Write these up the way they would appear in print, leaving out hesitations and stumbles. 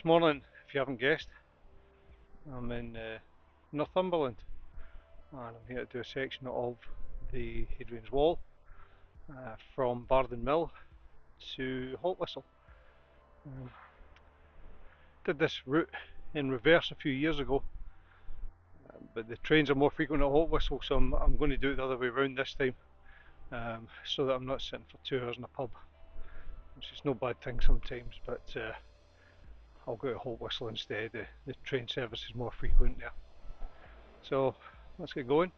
morning, if you haven't guessed, I'm in Northumberland, and I'm here to do a section of the Hadrian's Wall from Bardon Mill to Haltwhistle. Did this route in reverse a few years ago, but the trains are more frequent at Haltwhistle, so I'm going to do it the other way around this time, so that I'm not sitting for 2 hours in a pub, which is no bad thing sometimes, but I'll go to Haltwhistle instead. The train service is more frequent there. So let's get going.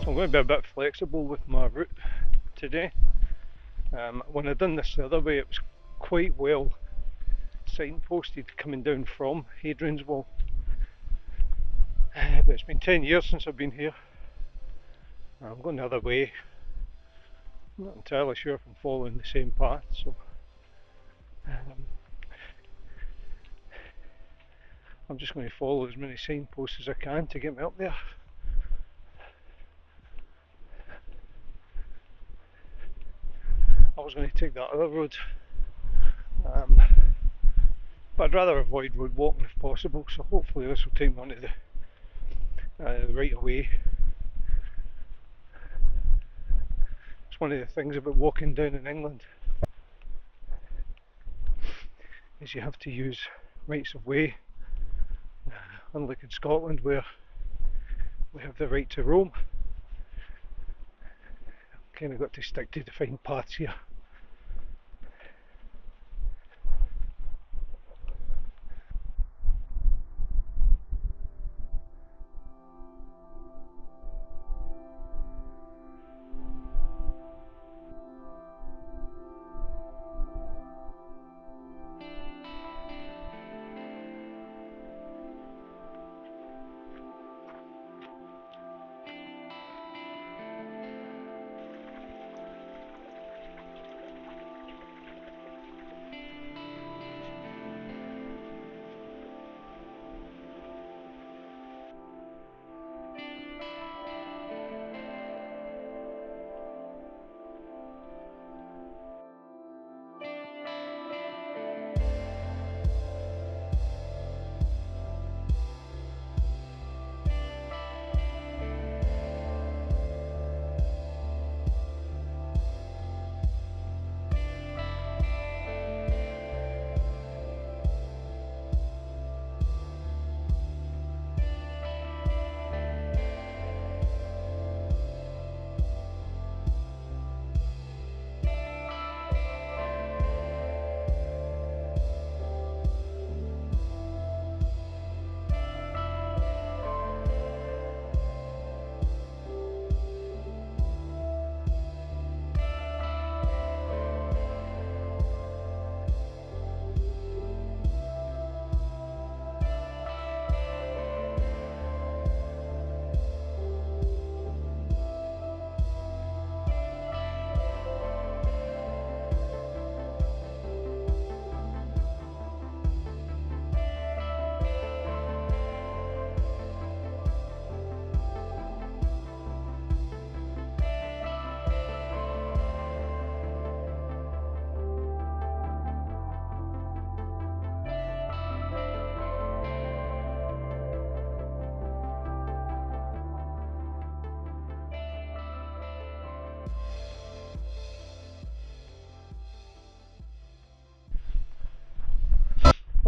So I'm going to be a bit flexible with my route today. When I done this the other way, it was quite well signposted coming down from Hadrian's Wall, but it's been 10 years since I've been here. I'm going the other way. I'm not entirely sure if I'm following the same path, so I'm just going to follow as many signposts as I can to get me up there. I was going to take that other road, but I'd rather avoid road walking if possible, so hopefully this will take me onto the right of way. It's one of the things about walking down in England, is you have to use rights of way, unlike in Scotland where we have the right to roam. Kind of got to stick to defined paths here.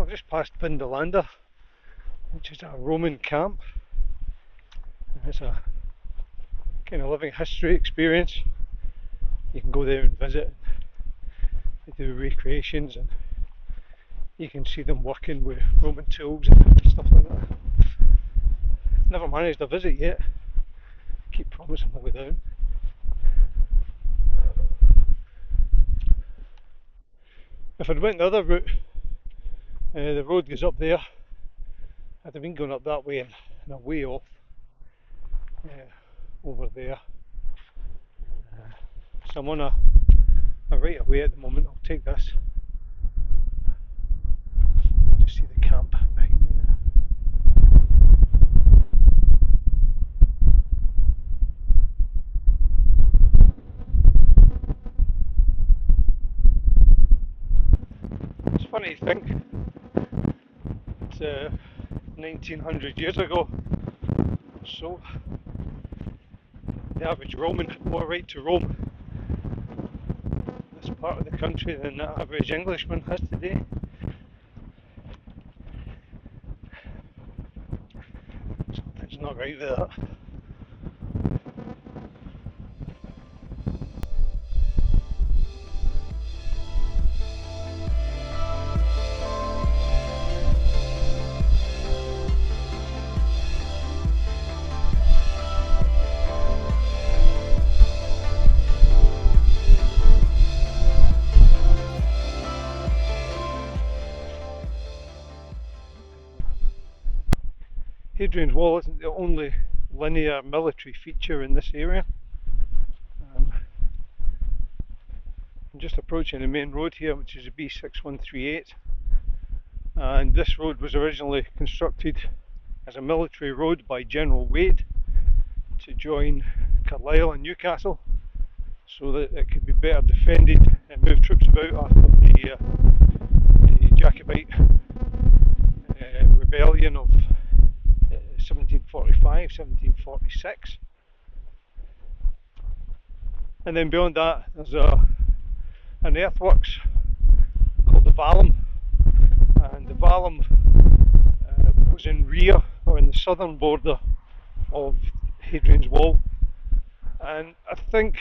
I've just passed Vindolanda, which is a Roman camp. It's a kind of living history experience. You can go there and visit, they do recreations, and you can see them working with Roman tools and stuff like that. Never managed a visit yet, keep promising I'll go down. If I'd went the other route, the road goes up there. I'd have been going up that way and a way off over there. So I'm on a right of way at the moment. I'll take this. You just see the camp behind me there. funny to think that 1900 years ago or so, the average Roman had more right to roam this part of the country than the average Englishman has today. Something's not right with that. Hadrian's Wall isn't the only linear military feature in this area. I'm just approaching the main road here, which is a B6138, and this road was originally constructed as a military road by General Wade to join Carlisle and Newcastle, so that it could be better defended and move troops about after the Jacobite rebellion of 1745, 1746. And then beyond that there's an earthworks called the Vallum, and the Vallum was in rear, or in the southern border of Hadrian's Wall, and I think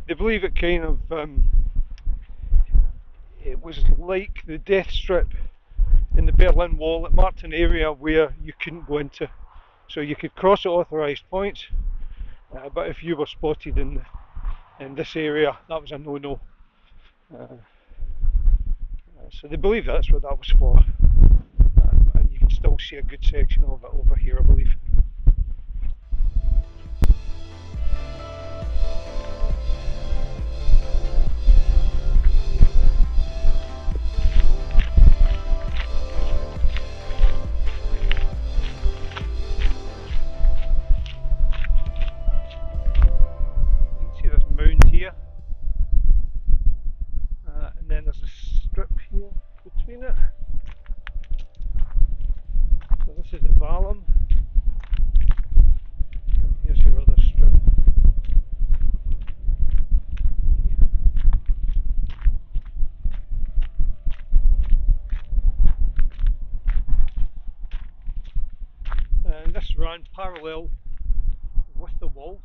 they believe it kind of it was like the death strip in the Berlin Wall. It marked an area where you couldn't go into, so you could cross at authorised points, but if you were spotted in this area, that was a no-no. So they believe that's what that was for, and you can still see a good section of it over here, I believe. So this is the Vallum, and here's your other strip. And this ran parallel with the wall,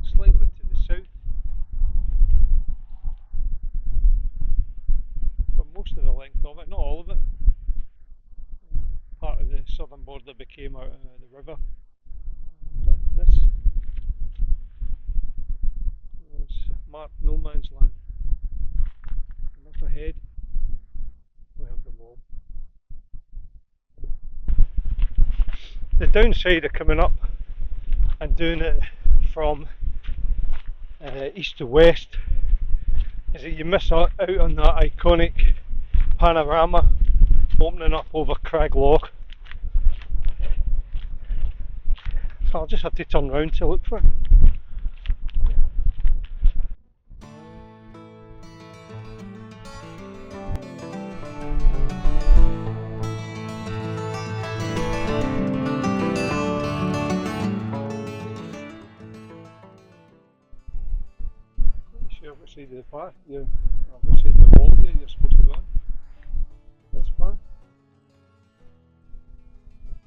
slightly to the south. For most of the length of it, not all of it. Part of the southern border became out the river, but this was marked no man's land. And up ahead we have the wall. The downside of coming up and doing it from east to west is that you miss out on that iconic panorama opening up over Cragloch. So I'll just have to turn round to look for it. Sure which side of the path, which side of the wall here you're supposed to go on. This path.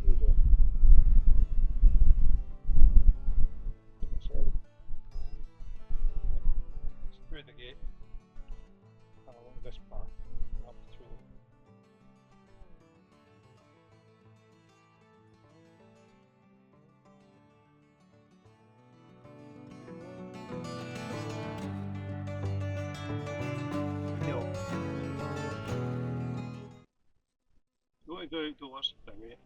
There you go. It's through the gate and along this path up through. Go to go outdoors, bring it.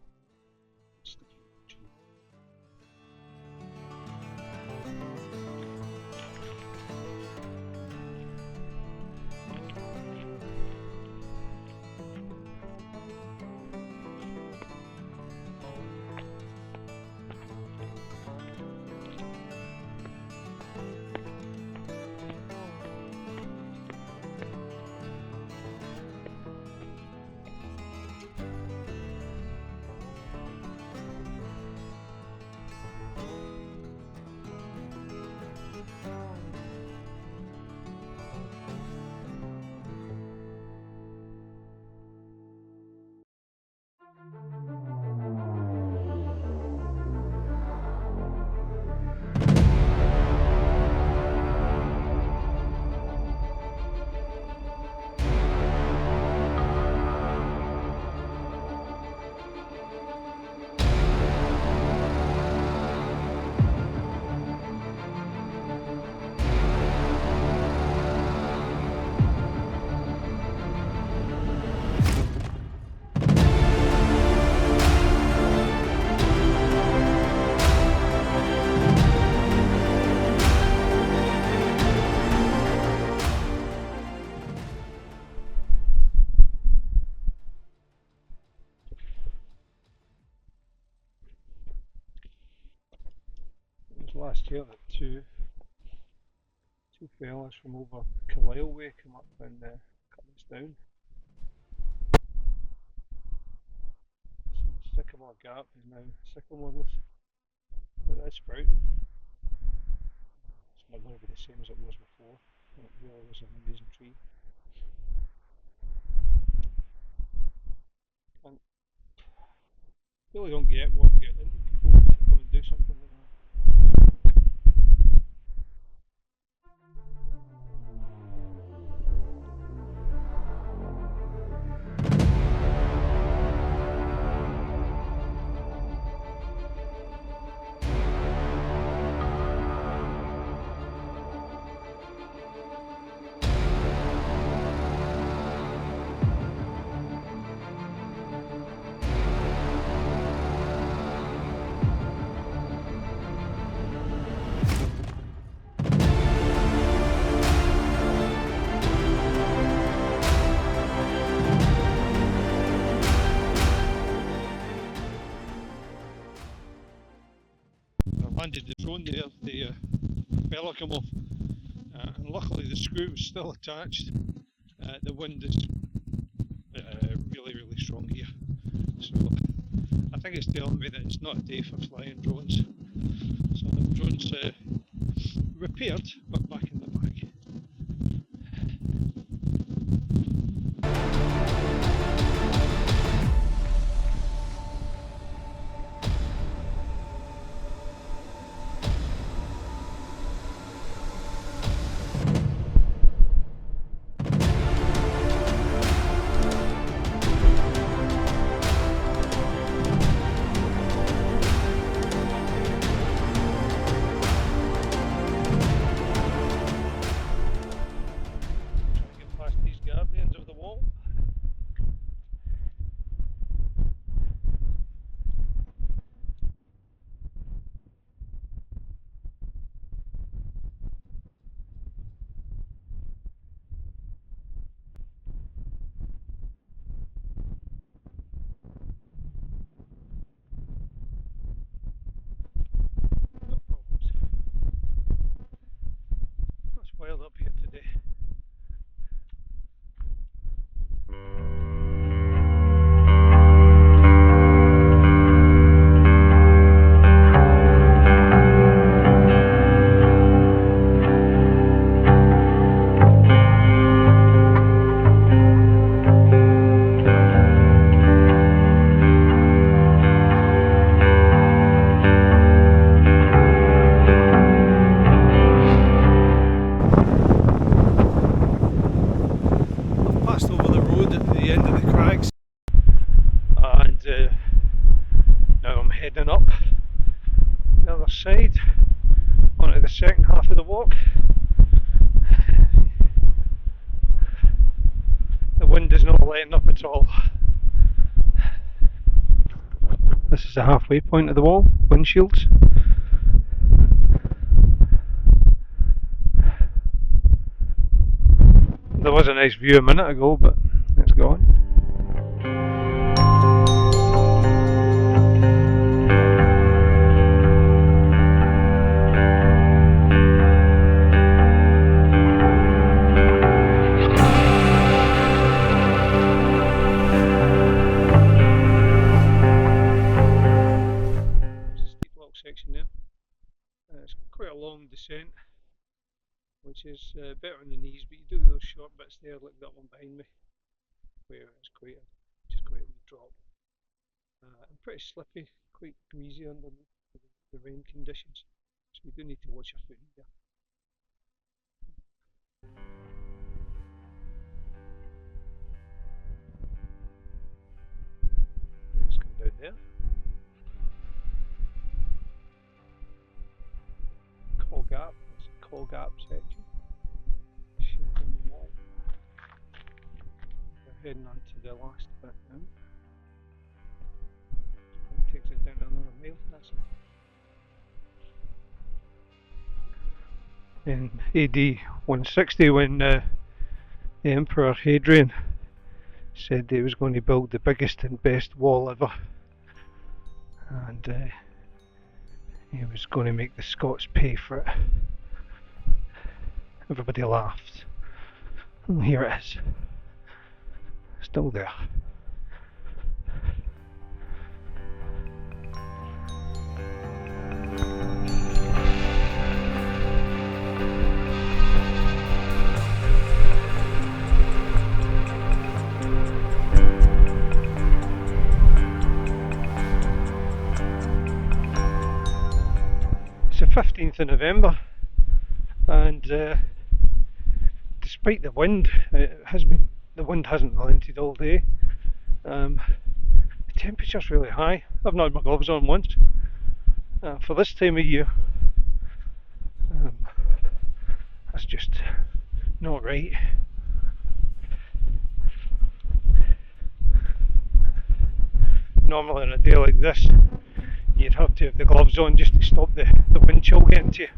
last year that two fellas from over Carlisle way came up and cut us down. Some sycamore gap is now sycamoreless, but that's sprouting. It's not going to be the same as it was before. It really was an amazing tree. And really don't get what getting into people to come and do something like that. Landed the drone there, the propeller came off, and luckily the screw was still attached. The wind is really strong here, so I think it's telling me that it's not a day for flying drones. So the drone's repaired, but back in the bag. Wild up here today. Now I'm heading up the other side onto the second half of the walk. The wind is not letting up at all. This is the halfway point of the wall, windshields. There was a nice view a minute ago, but it's gone. Section there. It's quite a long descent, which is better on the knees, but you do those short bits there, like that one behind me, where it's just quite a wee drop. And pretty slippy, quite greasy underneath the rain conditions, so you do need to watch your footing there. Let's come down there. Coal gap, it's a coal gap section. Shield on the wall. We're heading on to the last bit now. It takes us down to another mile. That's it. In AD 160, when the Emperor Hadrian said he was going to build the biggest and best wall ever, and he was going to make the Scots pay for it. Everybody laughed. And here it is. Still there. It's the 15th of November, and despite the wind, the wind hasn't relented all day. The temperature's really high. I've not had my gloves on once for this time of year. That's just not right. Normally on a day like this, you'd have to have the gloves on just to stop the wind chill getting to you,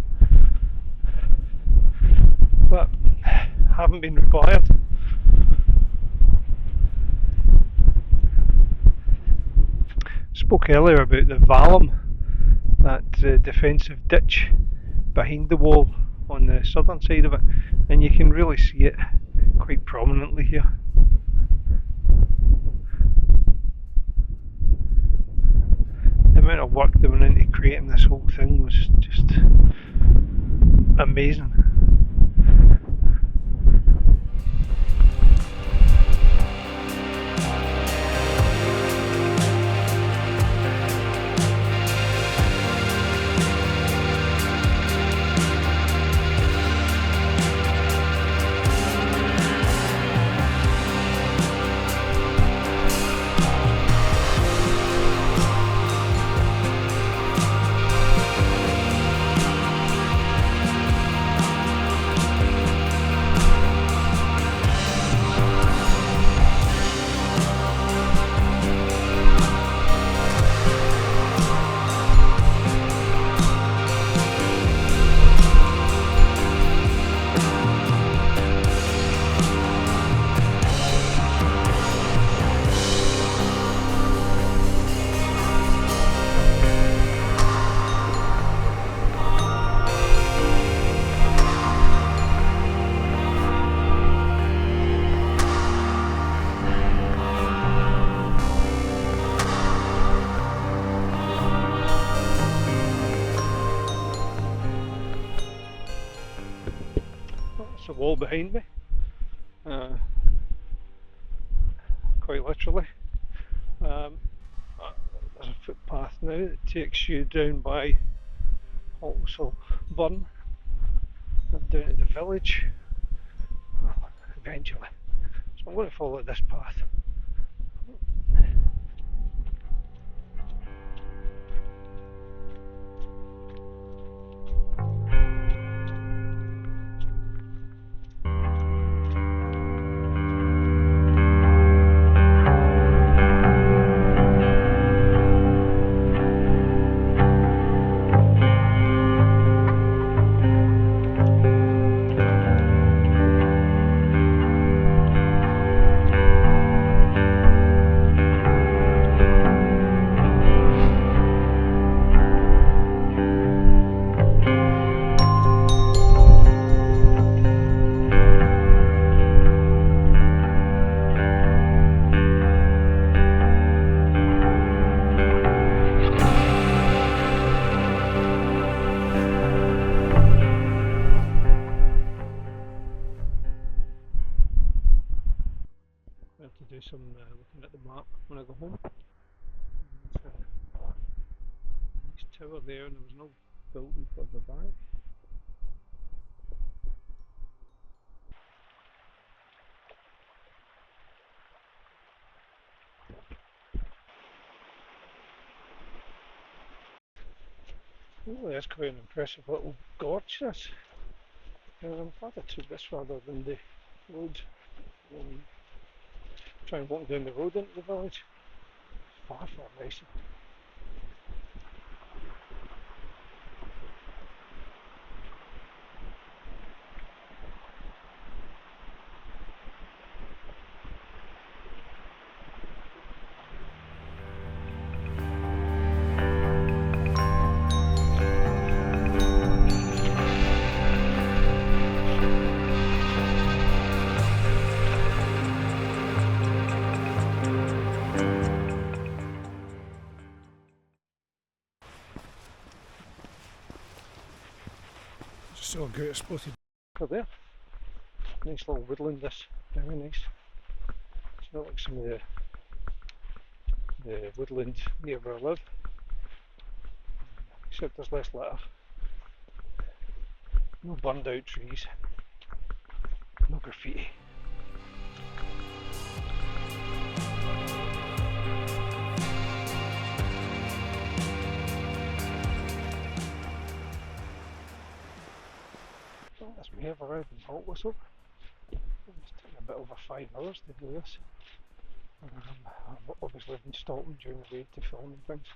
but haven't been required. Spoke earlier about the Vallum, that defensive ditch behind the wall on the southern side of it, and you can really see it quite prominently here. The amount of work that went into creating this whole thing was just amazing. That's a wall behind me, quite literally. There's a footpath now that takes you down by Haltwhistle Burn and down to the village, eventually. So I'm going to follow this path. I have to do some looking at the map when I go home. Nice tower there, and there was no building further back. Oh, that's quite an impressive little gorge, this. I'm glad I took this rather than the road. Try and walk down the road into the village. Far nicer. saw a great spotted over there. Nice little woodland, this, very nice. It's not like some of the woodland near where I live, except there's less litter. No burned out trees, no graffiti. That's me. I've arrived in Haltwhistle. It's taken a bit over 5 hours to do this. I've obviously been stopping during the way to film and things.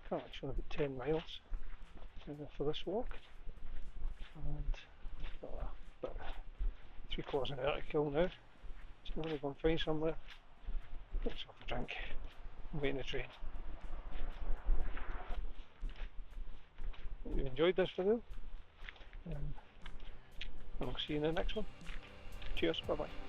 Currently showing about 10 miles for this walk, and I've got about 3/4 an hour to kill now. So I'm going to go and find somewhere, get myself a drink, and wait in the train. Hope you enjoyed this video, and I'll see you in the next one. Cheers, bye bye.